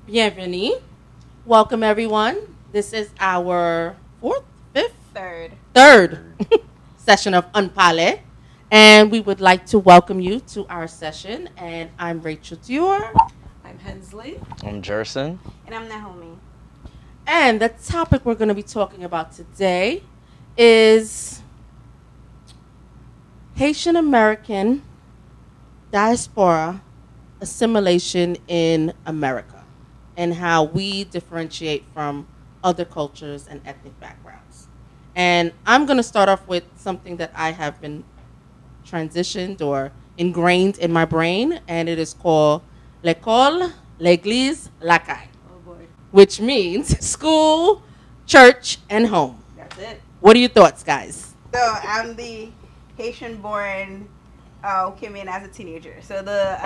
Bienvenue. Welcome, everyone. This is our fourth, fifth, Third. third Third. session of Unpale. And we would like to welcome you to our session. And I'm Rachel Dior. I'm Hensley. I'm Gerson. And I'm Nahomie. And the topic we're going to be talking about today is Haitian American diaspora assimilation in America and how we differentiate from other cultures and ethnic backgrounds. And I'm going to start off with something that I have been transitioned or ingrained in my brain, and it is called Lekol, Leglize, Lakay, Oh boy. which means school, church, and home. That's it. What are your thoughts, guys? So I'm the Haitian born who came in as a teenager. So the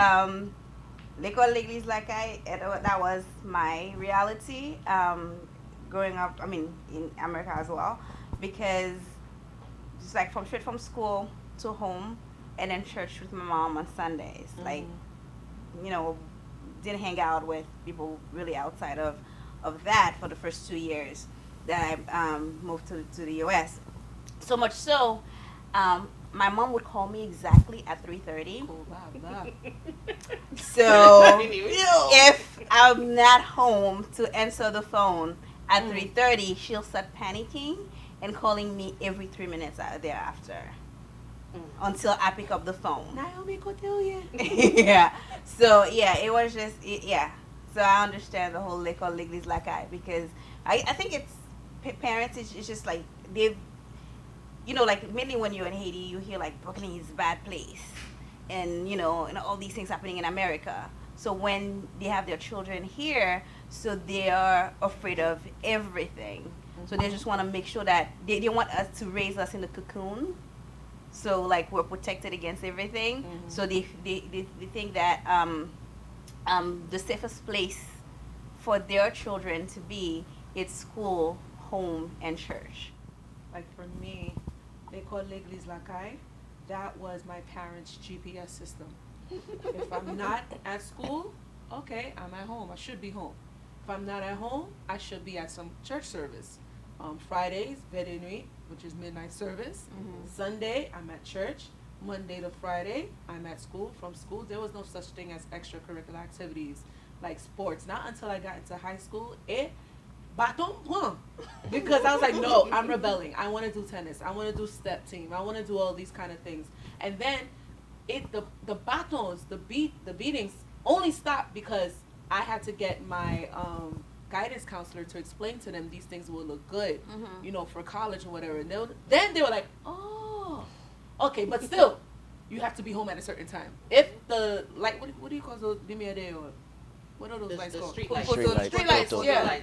Lekol Leglize Lakay, that was my reality growing up, in America as well. Because just like from straight from school to home and then church with my mom on Sundays. Like, you know, didn't hang out with people really outside of that for the first 2 years that I moved to the US. So much so, my mom would call me exactly at 3:30. Cool, blah, blah. So if I'm not home to answer the phone at 3:30, she'll start panicking and calling me every 3 minutes thereafter until I pick up the phone. Nahomie Cotillion. Yeah. So yeah, it was just yeah. So I understand the whole Lekol Leglize Lakay because I think it's parents. It's just like they've like mainly when you're in Haiti, you hear like Brooklyn is a bad place, and and all these things happening in America. So when they have their children here, so they are afraid of everything. So they just want to make sure that they want us to raise us in the cocoon. So like we're protected against everything. So they think that the safest place for their children to be is school, home, and church. Like for me, they call Leglize Lakay. That was my parents' GPS system. If I'm not at school, okay, I'm at home. I should be home. If I'm not at home, I should be at some church service. Fridays, Vede Nuit, which is midnight service. Sunday, I'm at church. Monday to Friday, I'm at school. From school, there was no such thing as extracurricular activities like sports. Not until I got into high school, baton point. Because I was like, no, I'm rebelling. I want to do tennis. I want to do step team. I want to do all these kind of things. And then the batons, the beatings only stopped because I had to get my guidance counselor to explain to them these things will look good, for college or whatever. And then they were like, oh, okay, but still, you have to be home at a certain time. If the light, what do you call those lumiere or what are those lights called? Street lights. Street lights, Yeah.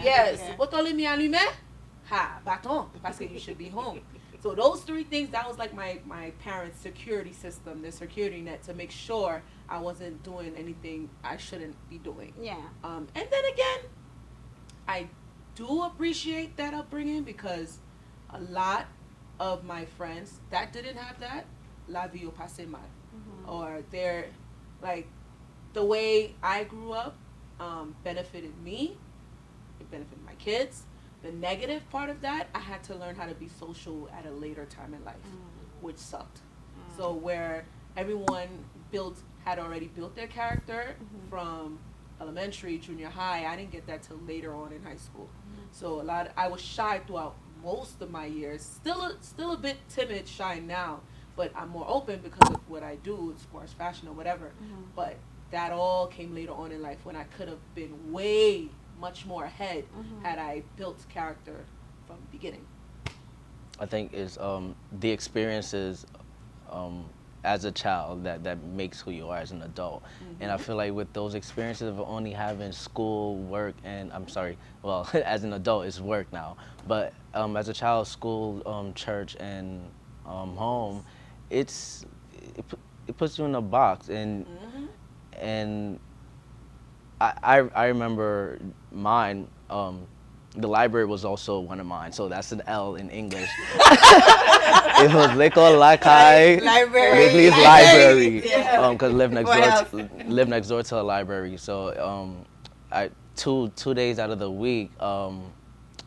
Yes. Photo lumière allumé, ha, baton, parce que you should be home. So those three things, that was like my parents' security system, their security net to make sure I wasn't doing anything I shouldn't be doing. Yeah. And then again, I do appreciate that upbringing because a lot of my friends that didn't have that, la vie au passé mal. Or they're like, the way I grew up benefited me, it benefited my kids. The negative part of that, I had to learn how to be social at a later time in life, which sucked. So where everyone had already built their character from elementary, junior high, I didn't get that till later on in high school. So I was shy throughout most of my years. Still a bit timid, shy now, but I'm more open because of what I do as far as fashion or whatever. But that all came later on in life when I could have been way much more ahead had I built character from the beginning. I think is the experiences as a child that makes who you are as an adult. And I feel like with those experiences of only having school, work, and as an adult it's work now. But as a child, school, church, and home, it puts you in a box. And I remember mine. The library was also one of mine, so that's an L in English. It was Lekol, Lakay, Library. Leglize Library, Yeah. because What else? live next door to a library. So I 2 days out of the week, I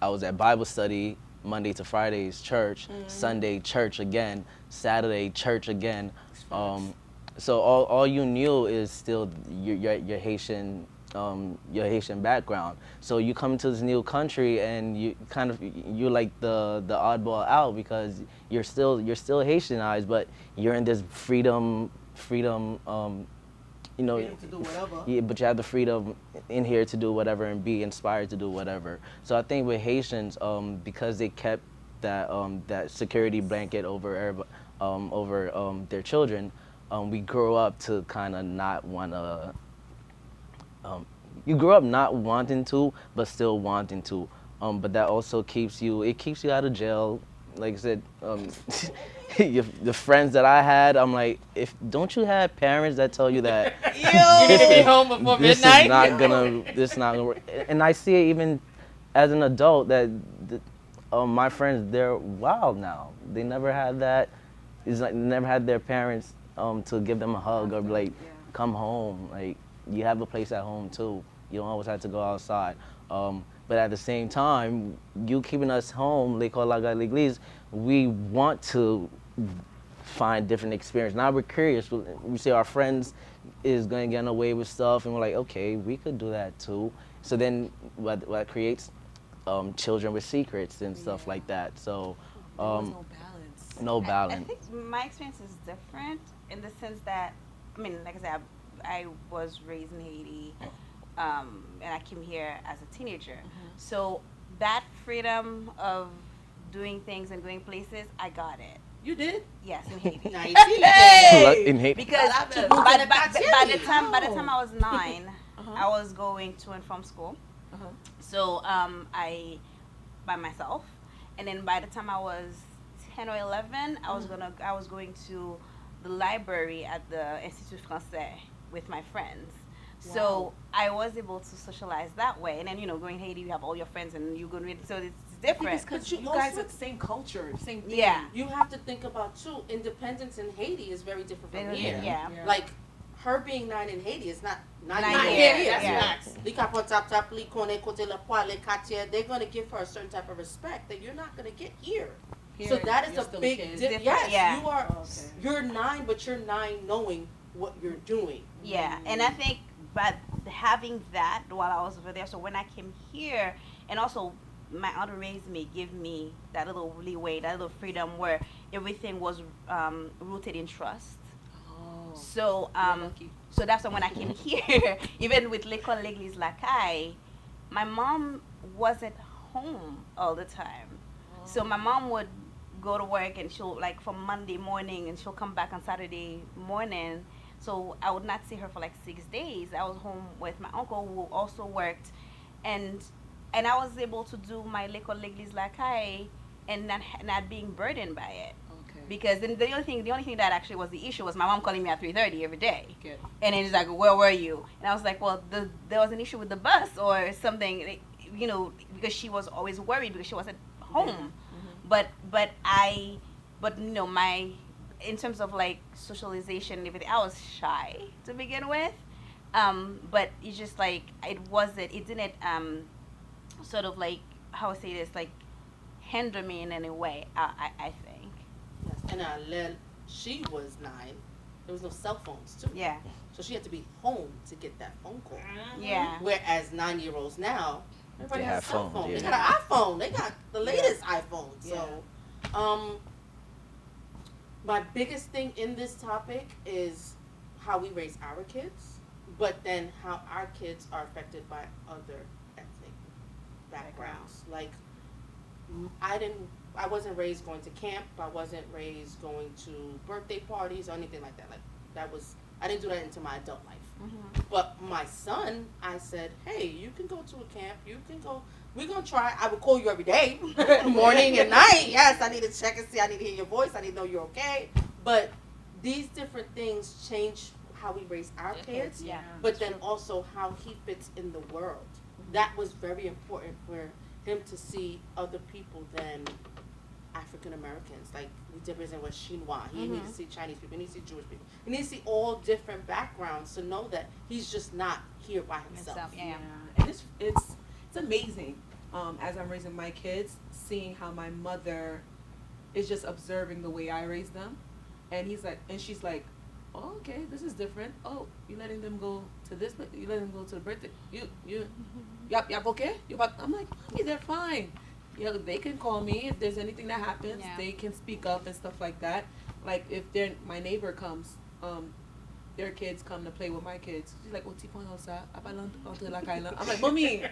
was at Bible study Monday to Fridays, church, Sunday church again, Saturday church again. So all you knew is still your Haitian background. So you come to this new country and you're like the oddball out because you're still Haitianized, but you're in this freedom. Freedom to do whatever. Yeah, but you have the freedom in here to do whatever and be inspired to do whatever. So I think with Haitians, because they kept that security blanket over their children, we grow up to kind of not want to. You grow up not wanting to, but still wanting to. But that also keeps you out of jail. Like I said, the friends that I had, I'm like, don't you have parents that tell you that You need to be home before midnight. this is not gonna work. And I see it even as an adult that my friends, they're wild now. They never had that. It's like never had their parents to give them a hug or like come home. Like you have a place at home too. You don't always have to go outside. But at the same time, you keeping us home, Lekol, Lakay, Leglize, we want to find different experience. Now we're curious. We see our friends is going to get away with stuff, and we're like, okay, we could do that too. So then what creates children with secrets and stuff like that. So There was no balance. no I balance. think my experience is different in the sense that, I mean, like I said, I was raised in Haiti, and I came here as a teenager. So that freedom of doing things and going places, I got it. You did? Yes, in Haiti. Now you see that. In Haiti. Because To by move the to time the I was 9, I was going to and from school. So I by myself, and then by the time I was 10 or 11, I was going to the library at the Institut Français with my friends. So I was able to socialize that way, and then going to Haiti, you have all your friends, and you go to so it's different. Because you you guys also- are the same culture, same thing. Yeah. You have to think about too. Independence in Haiti is very different from here. Yeah. Like her being 9 in Haiti is not 9 Nine here. here, That's yeah. facts. They're going to give her a certain type of respect that you're not going to get here. So Here, that is you're a still big kid. difference. Different, Yes, yeah. you are. Okay. You're 9, but you're 9 knowing what you're doing. Yeah, and I think but having that while I was over there, so when I came here, and also my aunt raised me, give me that little leeway, that little freedom where everything was rooted in trust. Oh. So You're lucky. so that's why when I came here, even with Lekol, Leglize, Lakay, my mom wasn't home all the time. So my mom would go to work and she'll like from Monday morning and she'll come back on Saturday morning. So I would not see her for like 6 days. I was home with my uncle who also worked, and I was able to do my Lekol, Leglize, Lakay and not being burdened by it. Okay. Because then the only thing that actually was the issue was my mom calling me at 3:30 every day. Okay. And then he's like, "Where were you?" And I was like, "Well, there was an issue with the bus or something, because she was always worried because she wasn't home." But my in terms of like socialization and everything, I was shy to begin with. But it's just like it didn't sort of like how I say this, like hinder me in any way. I think. Yes. And she was 9. There was no cell phones too. Yeah. So she had to be home to get that phone call. Yeah. Whereas 9-year-olds now, everybody They has have a cell phones, phone. yeah. They got an iPhone. They got the latest iPhone. So, my biggest thing in this topic is how we raise our kids, but then how our kids are affected by other ethnic backgrounds. Like, I wasn't raised going to camp. I wasn't raised going to birthday parties or anything like that. Like, I didn't do that into my adult life. But my son, I said, hey, you can go to a camp. You can go. We're going to try. I would call you every day, morning and night. Yes, I need to check and see. I need to hear your voice. I need to know you're okay. But these different things change how we raise our kids, Yeah. but then also how he fits in the world. That was very important for him to see other people than African Americans. Like, we represent with Chinois. He needs to see Chinese people. He needs to see Jewish people. He needs to see all different backgrounds to know that he's just not here by himself. Yeah. it's amazing. As I'm raising my kids, seeing how my mother is just observing the way I raise them, and she's like, oh, okay, this is different. Oh, you letting them go to this? You letting them go to the birthday? Yep, okay. I'm like, mommy, they're fine. Yeah, they can call me if there's anything that happens. Yeah. They can speak up and stuff like that. Like if my neighbor comes, their kids come to play with my kids. She's like, oh, Tipon Elsa, Lakay. I'm like, mommy,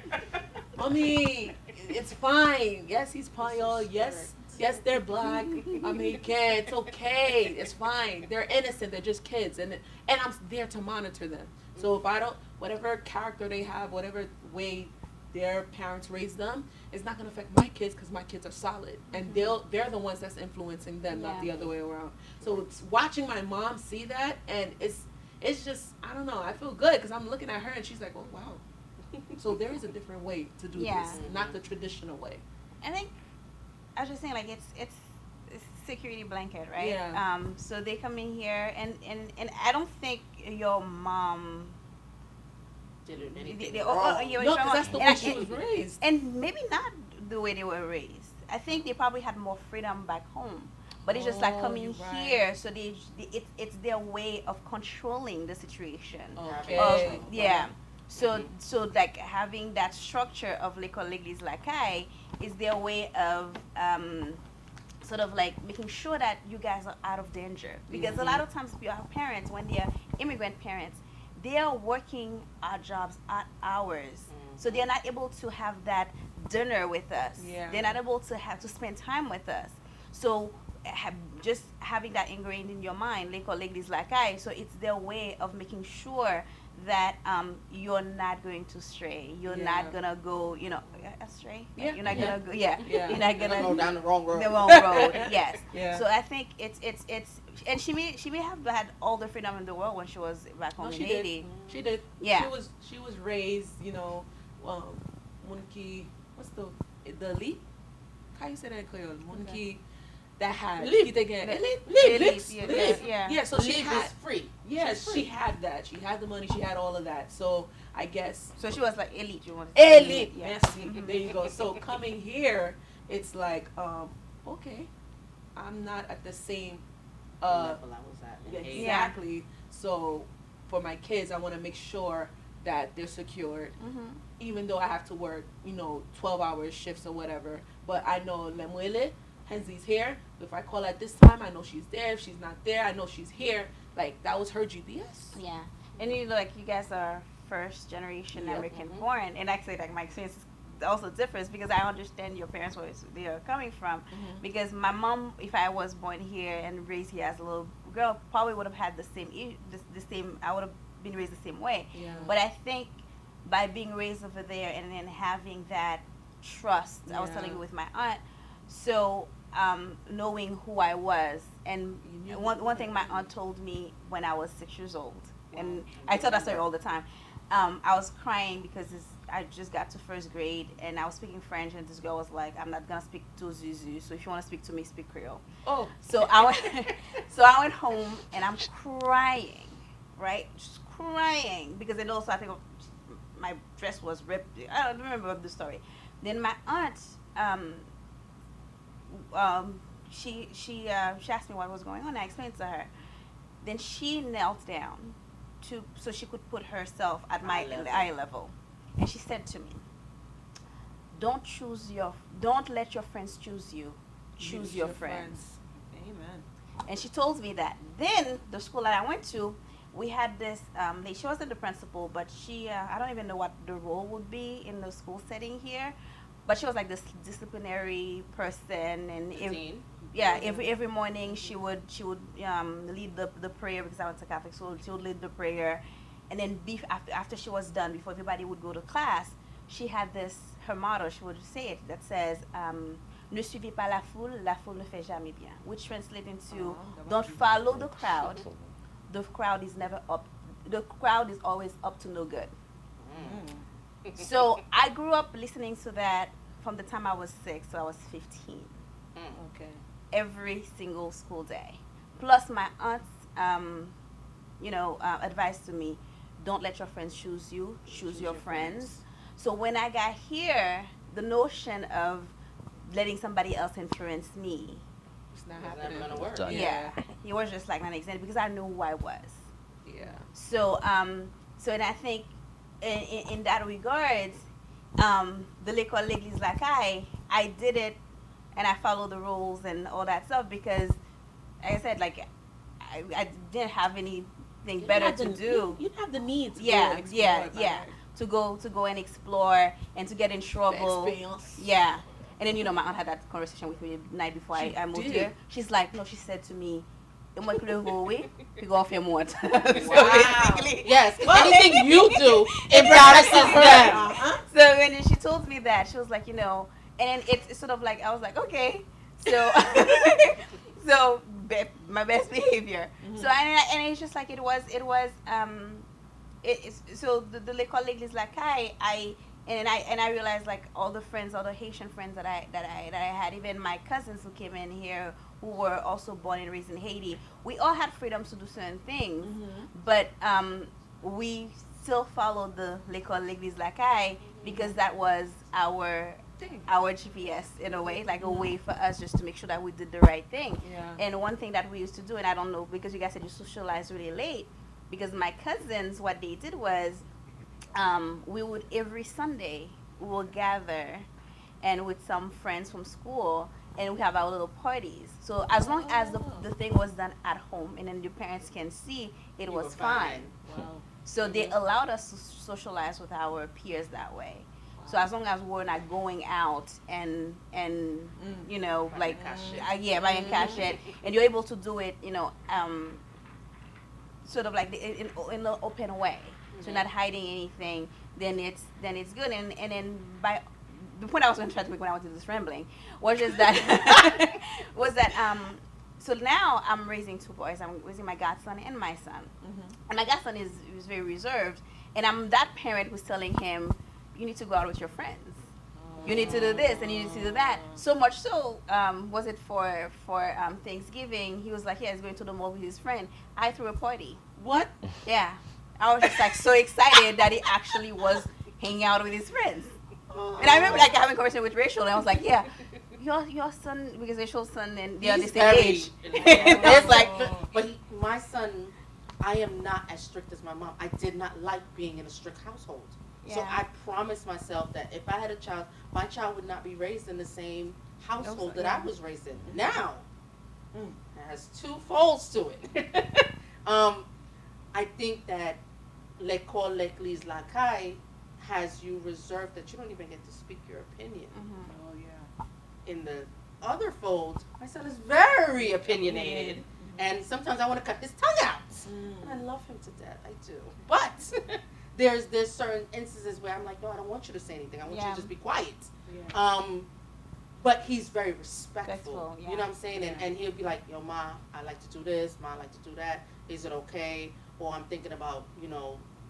it's fine. Yes, he's Panyol. Yes, they're black. I'm Haitian. It's okay. It's fine. They're innocent. They're just kids, and I'm there to monitor them. So if I don't, whatever character they have, whatever way their parents raised them, it's not gonna affect my kids because my kids are solid, and they're the ones that's influencing them, not the other way around. So it's watching my mom see that, and it's just, I don't know, I feel good because I'm looking at her and she's like, oh wow. So there is a different way to do this, not the traditional way. I think I was just saying, like, it's security blanket, right? Yeah. So they come in here, and I don't think your mom Did it they- anything they- wrong? yeah, No, because that's the way and- she was raised. and maybe not the way they were raised. I think they probably had more freedom back home, but it's just like Oh, coming you're right. here, so it's their way of controlling the situation. Okay. Yeah. So like having that structure of Lekol, Leglize, Lakay is their way of sort of like making sure that you guys are out of danger. Because a lot of times our parents, when they are immigrant parents, they are working odd jobs, odd hours. So they're not able to have that dinner with us. Yeah. They're not able to have to spend time with us. So just having that ingrained in your mind, Lekol, Leglize, Lakay, so it's their way of making sure that you're not going to stray. You're not gonna go, astray. Yeah. You're not Yeah. gonna go. Yeah. Yeah. You're not You're gonna gonna go down the wrong road. the wrong road. Yes. Yeah. So I think it's and she may have had all the freedom in the world when she was back home No, in she Haiti. did. She did. Yeah. She was raised, Munki, what's the leap? How you say that in Creole? Munki that had Leap. Yeah. So she Leave had is free. yes, She's she free. had that. She had the money, she had all of that. So I guess So she was like elite. You want to say elite. Yeah. Merci. There you go. So coming here, it's like, okay, I'm not at the same level I was at in yeah, Haiti. exactly. So for my kids, I want to make sure that they're secured, even though I have to work, 12-hour shifts or whatever. But I know Lemuele, Hensley's here. If I call at this time, I know she's there. If she's not there, I know she's here. Like, that was her GPS. Yeah. And you guys are first generation Yeah. American born, and actually like my experience is also differs because I understand your parents where they are coming from. Because my mom, if I was born here and raised here as a little girl, probably would have had the same. I would have been raised the same way. Yeah. But I think by being raised over there and then having that trust, I was Yeah. telling you with my aunt, so knowing who I was, and You knew. one thing my aunt told me when I was 6 years old, and I tell that story all the time. I was crying because I just got to first grade and I was speaking French, and this girl was like, "I'm not gonna speak to Zuzu, so if you want to speak to me, speak Creole." Oh. So I went home and I'm crying, right? Just crying because then also I think my dress was ripped. I don't remember the story. Then my aunt, she asked me what was going on. I explained to her. Then she knelt down so she could put herself at my eye level, and she said to me, "Don't let your friends choose you. Choose your friends." Amen. And she told me that. Then the school that I went to, we had this lady. She wasn't the principal, but she I don't even know what the role would be in the school setting here, but she was like this disciplinary person, and Dean. every morning she would lead the prayer because I went to Catholic school. She would lead the prayer, and then after she was done, before everybody would go to class, she had her motto. She would say it that says, "Ne suivez pas la foule ne fait jamais bien," which translates into "Don't follow the crowd. The crowd is never up. The crowd is always up to no good." So I grew up listening to that from the time I was 6 to I was 15. Okay. Every single school day. Plus my aunt's, advice to me, don't let your friends choose you, choose your friends. So when I got here, the notion of letting somebody else influence me, It's not It's never happening. gonna work. Done. yeah, it was just like non-existent because I knew who I was. Yeah. So and I think in that regards, the Lekol Leglize Lakay, I did it and I followed the rules and all that stuff because, like I said, like I didn't have anything You better have to the- do. You have the need to Yeah, go and explore. yeah, it, yeah. right? To go and explore and to get in trouble. Experience. Yeah. And then, my aunt had that conversation with me the night before She I moved did. here. She's like, no, she said to me, "Moi que le vowe, puis go off your mouth." So Wow. basically, Yes, anything you do embarrasses them. Uh-huh. so when she told me that, she was like, and then it's sort of like, I was like, okay. So, my best behavior. Mhm. So, and it's just like, it was, so the Lekol Leglize Lakay, I realized like all the Haitian friends that I had, even my cousins who came in here who were also born and raised in Haiti, we all had freedoms to do certain things, but we still followed the Lekol Leglize Lakay because that was our Thing. GPS in a way, like a way for us just to make sure that we did the right thing. Yeah. And one thing that we used to do, and I don't know because you guys said you socialized really late, because my cousins, what they did was, we would every Sunday we would gather, and with some friends from school, and we have our little parties. So as long as the thing was done at home, and then the parents can see, it You was were fine. Wow. So they allowed us to socialize with our peers that way. So as long as we're not going out and like buying cash it, and you're able to do it, sort of like in an open way, so not hiding anything, then it's good. And then by the point I was going to try to make when I went to this rambling was just that so now I'm raising two boys. I'm raising my godson and my son. And my godson is very reserved, and I'm that parent who's telling him, you need to go out with your friends. You need to do this and you need to do that. So much so, was it for Thanksgiving? He was like, yeah, he's going to the mall with his friend. I threw a party. What? Yeah, I was just like so excited that he actually was hanging out with his friends. And I remember like having a conversation with Rachael, and I was like, yeah, your son, because Rachel's son and they're the same age. It's like, but my son, I am not as strict as my mom. I did not like being in a strict household. So Yeah. I promised myself that if I had a child, my child would not be raised in the same household that I was raised in. Now, it has two folds to it. I think that Lekol Leglize Lakay has you reserved that you don't even get to speak your opinion. Oh yeah. In the other fold, my son is very opinionated. And sometimes I want to cut his tongue out. And I love him to death. I do. But there's certain instances where I'm like, no, I don't want you to say anything. I want you to just be quiet. Yeah. But he's very respectful. Respectful, yeah. You know what I'm saying? Yeah. And he'll be like, yo, Ma, I like to do this. Ma, I like to do that. Is it okay? Or I'm thinking about,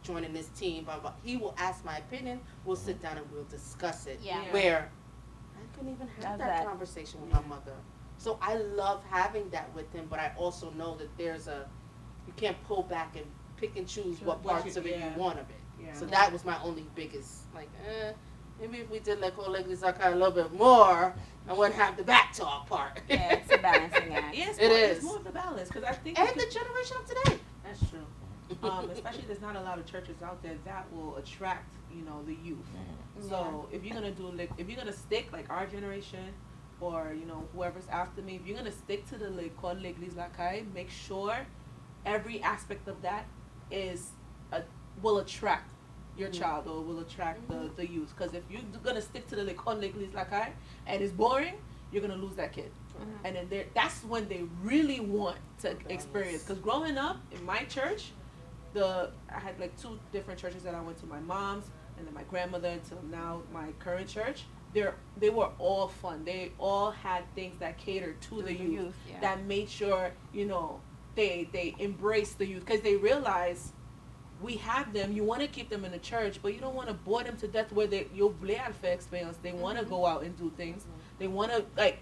joining this team. Blah, blah. He will ask my opinion. We'll sit down and we'll discuss it. Yeah. Yeah. Where I couldn't even have Love that that. conversation with my mother. So I love having that with him, but I also know that you can't pull back and pick and choose what parts of it you want of it. Yeah. So that was my only biggest, maybe if we did Lekol Leglize Lakay a little bit more, I wouldn't have the back talk part. Yeah, it's a balancing act. Yes, It it's is. more of the balance because I think And the generation of today. that's true. Especially there's not a lot of churches out there that will attract, the youth. So if you're gonna if you're gonna stick like our generation, or whoever's after me, if you're gonna stick to the Lekol Leglize Lakay, make sure every aspect of that will attract your child or will attract the youth. Because if you're gonna stick to the Lekol Leglize Lakay and it's boring, you're gonna lose that kid. And then that's when they really want to experience. Because growing up in my church, I had like two different churches that I went to. My mom's and then my grandmother until now my current church. They were all fun. They all had things that catered to the youth, yeah. that made sure they embrace the youth because they realize we have them. You want to keep them in the church, but you don't want to bore them to death where you'll experience. They want to go out and do things. They want to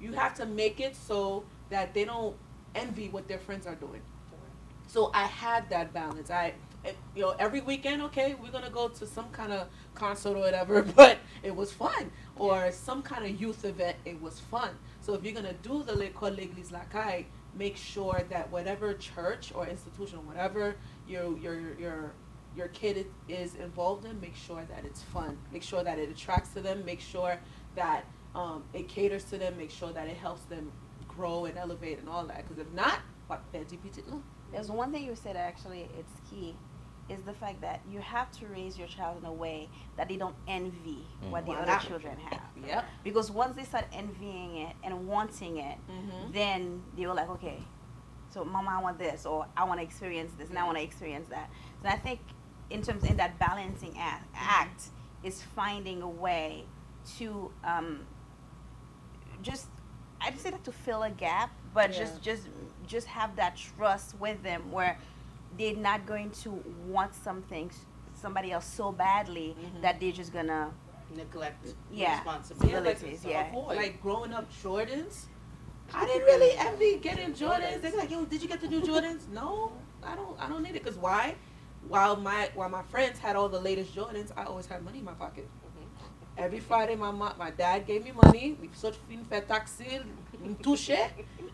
you have to make it so that they don't envy what their friends are doing. So I had that balance. every weekend, okay, we're gonna go to some kind of concert or whatever, but it was fun. Or some kind of youth event, it was fun. So if you're gonna do the Lekol Leglize Lakay, make sure that whatever church or institution or whatever your kid is involved in, make sure that it's fun. Make sure that it attracts to them. Make sure that it caters to them. Make sure that it helps them grow and elevate and all that. Because if not, what There's one thing you said actually, it's key, is the fact that you have to raise your child in a way that they don't envy what the other children have. Yep. Because once they start envying it and wanting it, then they were like, okay, so mama, I want this, or I want to experience this, and I want to experience that. So I think in that balancing act is finding a way to just, I just say that to fill a gap, but just have that trust with them where they're not going to want somebody else so badly that they're just gonna Neglect responsibilities. Like growing up, Jordans, I didn't really envy getting Jordans. They're like, yo, did you get the new Jordans? No, I don't need it. Cause why? While my friends had all the latest Jordans, I always had money in my pocket. Every Friday, my dad gave me money. We such fin fait taxi, touche.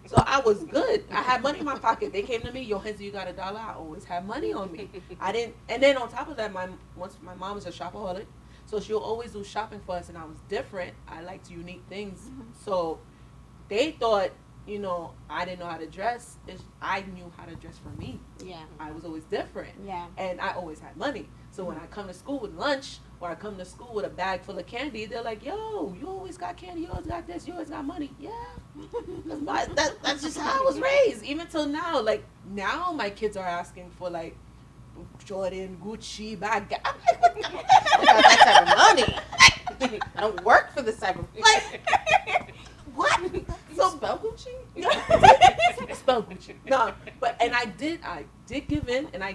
So I was good. I had money in my pocket. They came to me, yo, Hensley, you got $1? I always had money on me. I didn't. And then on top of that, once my mom was a shopaholic, so she'll always do shopping for us, and I was different. I liked unique things, so they thought, I didn't know how to dress. I knew how to dress for me. Yeah. I was always different. Yeah. And I always had money. So when I come to school with lunch, or I come to school with a bag full of candy, they're like, yo, you always got candy, you always got this, you always got money. Yeah. That's just how I was raised. Even till now, like, now my kids are asking for, like, Jordan, Gucci, bag. I'm like, what the I got that type of money. I don't work for this type of what? So spell Gucci? Spell Gucci. No, and I did give in, and I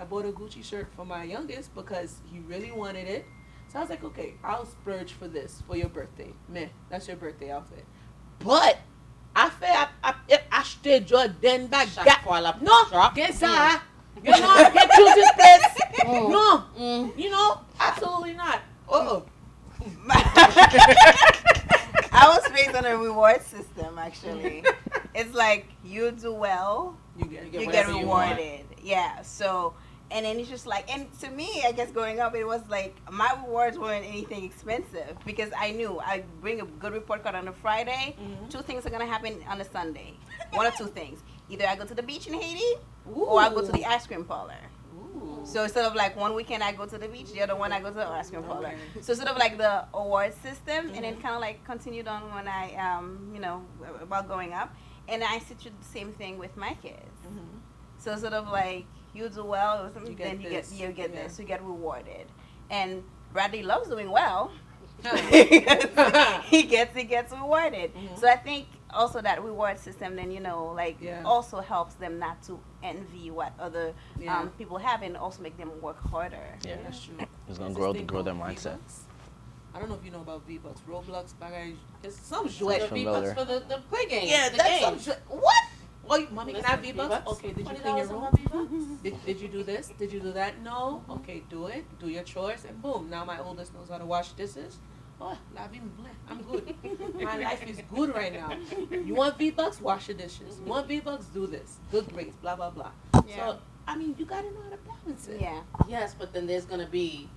bought a Gucci shirt for my youngest because he really wanted it. So I was like, okay, I'll splurge for this for your birthday. Man, that's your birthday outfit. But acheter Jordan bag. No, get ça. Get chooses this. No, absolutely not. I was raised on a reward system, actually. It's like, you do well, you get rewarded. Yeah, so, and then it's just like, and to me, I guess growing up, it was like, my rewards weren't anything expensive because I knew I bring a good report card on a Friday, 2 things are going to happen on a Sunday. 1 or 2 things. Either I go to the beach in Haiti, or I go to the ice cream parlor. So instead of like one weekend I go to the beach, the other one I go to the ice cream parlor. So sort of like the award system, and then kind of like continued on when I, about growing up, and I instituted the same thing with my kids. So sort of like, you do well, you get this, you get rewarded, and Bradley loves doing well. he gets rewarded. So I think also that reward system then also helps them not to envy what other people have, and also make them work harder. Yeah, that's true. It's gonna grow their mindset. I don't know if you know about V-Bucks, Roblox, bagage. It's some jouet. V-Bucks for the play game. Yeah, the that's game. What? Oh, mommy, can I have V-Bucks? V-Bucks? Okay, did you clean your room? Did you do this? Did you do that? No? Okay, do it. Do your chores, and boom. Now my oldest knows how to wash dishes. Oh, la vie me plaît. I'm good. My life is good right now. You want V-Bucks? Wash your dishes. You want V-Bucks? Do this. Good grades, blah, blah, blah. Yeah. So, I mean, you got to know how to balance it. Yeah. Yes, but then there's going to be,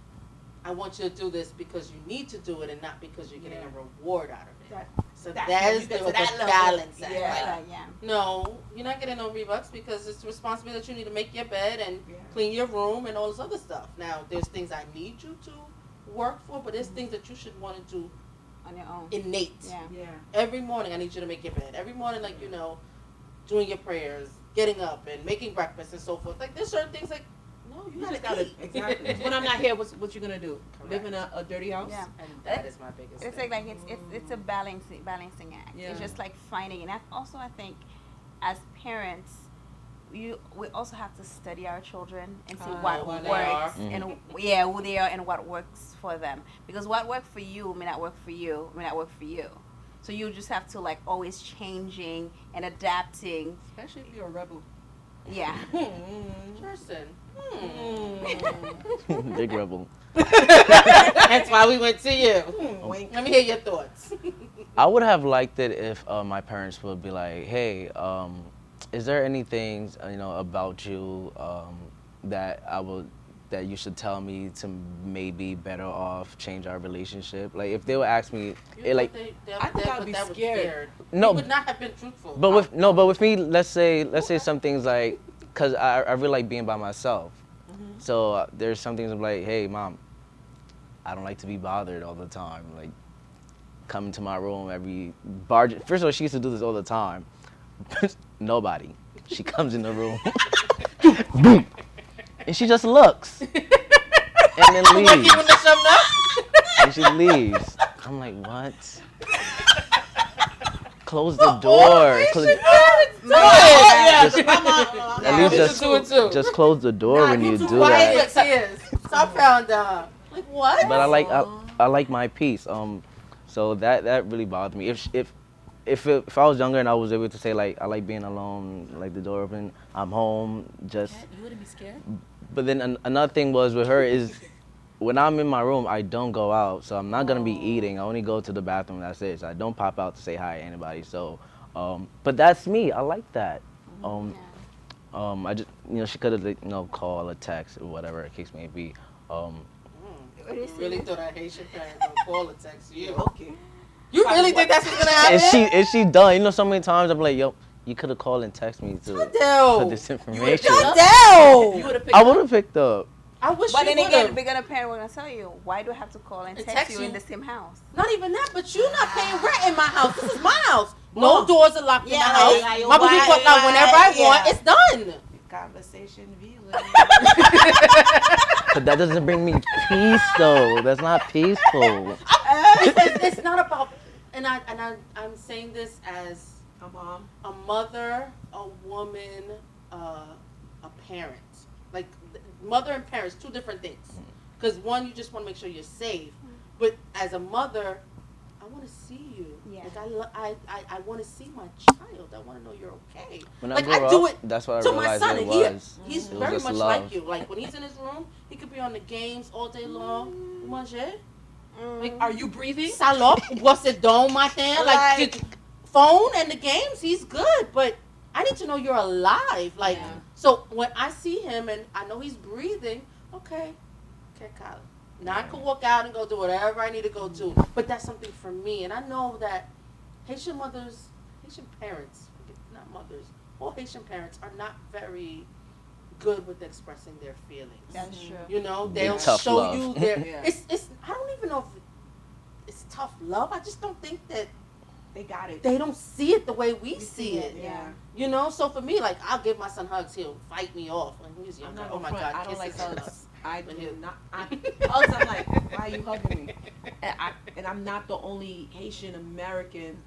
I want you to do this because you need to do it and not because you're getting a reward out of it. So that is the balance. Yeah. No, you're not getting no V-Bucks because it's a responsibility that you need to make your bed and clean your room and all this other stuff. Now, there's things I need you to work for, but there's things that you should want to do on your own. Innate. Yeah. Every morning I need you to make your bed. Every morning, doing your prayers, getting up and making breakfast and so forth. Like, there's certain things like, no, you just gotta eat. Exactly. When I'm not here, what you gonna do? Correct. Live in a dirty house? Yeah. And that is my biggest It's thing. like it's a balancing act. Yeah. It's just like finding it. And also, I think as parents, we also have to study our children and see what what they works are. and who they are and what works for them. Because what worked for you may not work for you, may not work for you. So you just have to like always changing and adapting. Especially if you're a rebel. Yeah. Gerson, Big rebel. That's why we went to you. Wink. Let me hear your thoughts. I would have liked it if my parents would be like, "Hey, is there anything about you that that you should tell me to maybe better off change our relationship?" Like if they would ask me, I think I'd be scared. No, you would not have been truthful. but with me, let's say some things like, cause I really like being by myself. So there's some things I'm like, "Hey, mom, I don't like to be bothered all the time. Like, come into my room every barge." First of all, she used to do this all the time. Nobody. She comes in the room, boom, and she just looks, and then Like leaves. you in the show now? And she leaves. I'm like, what? Close the door. Yeah, Just- come on. At least We should do it too. just close the door when you do Quiet that. as tears. So I found out. Like what? But I like my peace. So that really bothered me. If I was younger and I was able to say like I like being alone, like the door open, I'm home, just. You wouldn't be scared? But then another thing was with her is when I'm in my room, I don't go out, so I'm not gonna be eating. I only go to the bathroom. That's it. So I don't pop out to say hi to anybody. So, but that's me. I like that. I just she could have call or text or whatever the case may be. You really thought a Haitian parent would call or text you? Okay. You really think that's what's gonna happen? Is she done? So many times I'm like, yo, you could have called and texted me to put this information. Adele. I would have picked up. I wish But you then would again, have. big enough parent will gonna tell you, why do I have to call and text you in the same house? Not even that, but you're not paying rent in my house. This is my house. No doors are locked in my house. like, My baby walk out whenever I want. It's done. Conversation village. But that doesn't bring me peace though. That's not peaceful. It's not about. And I'm saying this as A mom. a mother, a woman, a parent. Like mother and parents, two different things. Because one, you just want to make sure you're safe, but as a mother, I want to see you. Yeah. Like I want to see my child. I want to know you're okay. When like I grew do up, it that's what I to my realized son, it and was. he's It was very just much love. like you. Like when he's in his room, he could be on the games all day long. Manger. Like, are you breathing? Salop, what's it dome, my thing? Like Like- the phone and the games, he's good, but I need to know you're alive. Like, Yeah. so when I see him and I know he's breathing, okay, Kyle. Now I could walk out and go do whatever I need to go do, but that's something for me. And I know that Haitian mothers, Haitian parents, not mothers, all Haitian parents are not very good with expressing their feelings. That's true. You know, Big they'll tough show love. you their. Yeah. It's. I don't even know if it's tough love. I just don't think that They got it. they don't see it the way we see it. Yeah. You know, so for me, like I'll give my son hugs. He'll fight me off when he's I'm younger. not Oh my gonna front, God, I don't like kisses and hugs. stuff. I But do you- not. Hugs, I'm like, why are you hugging me? And I'm not the only Haitian American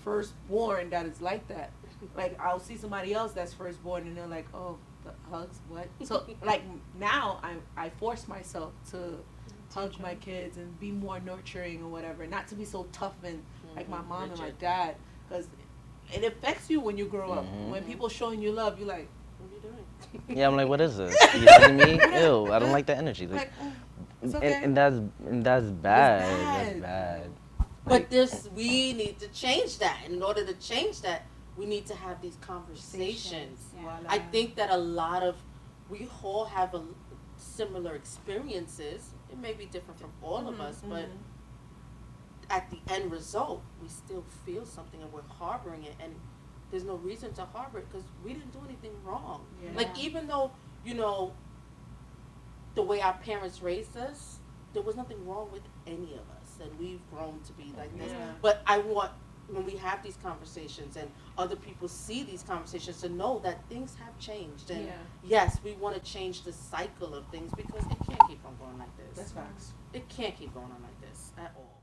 firstborn that is like that. Like, I'll see somebody else that's firstborn and they're like, oh, the hugs, what? So, like, now I force myself to hug my kids and be more nurturing or whatever. Not to be so tough and like my mom and my Rigid. dad. Because it affects you when you grow up. Mhm. When people showing you love, you're like, What are you doing? Yeah, I'm like, what is this? You hugging me? Ew, I don't like that energy. like it's okay. And that's bad. bad. That's bad. But we need to change that. And in order to change that, we need to have these conversations. Yeah. I think that we all have similar experiences. It may be different from all of us, but at the end result, we still feel something and we're harboring it. And there's no reason to harbor it because we didn't do anything wrong. Yeah. Like even though, the way our parents raised us, there was nothing wrong with any of us. And we've grown to be like this. Yeah. But I want, when we have these conversations and other people see these conversations, to know that things have changed. And yes, we want to change the cycle of things because it can't keep on going like this. That's facts. It can't keep going on like this at all.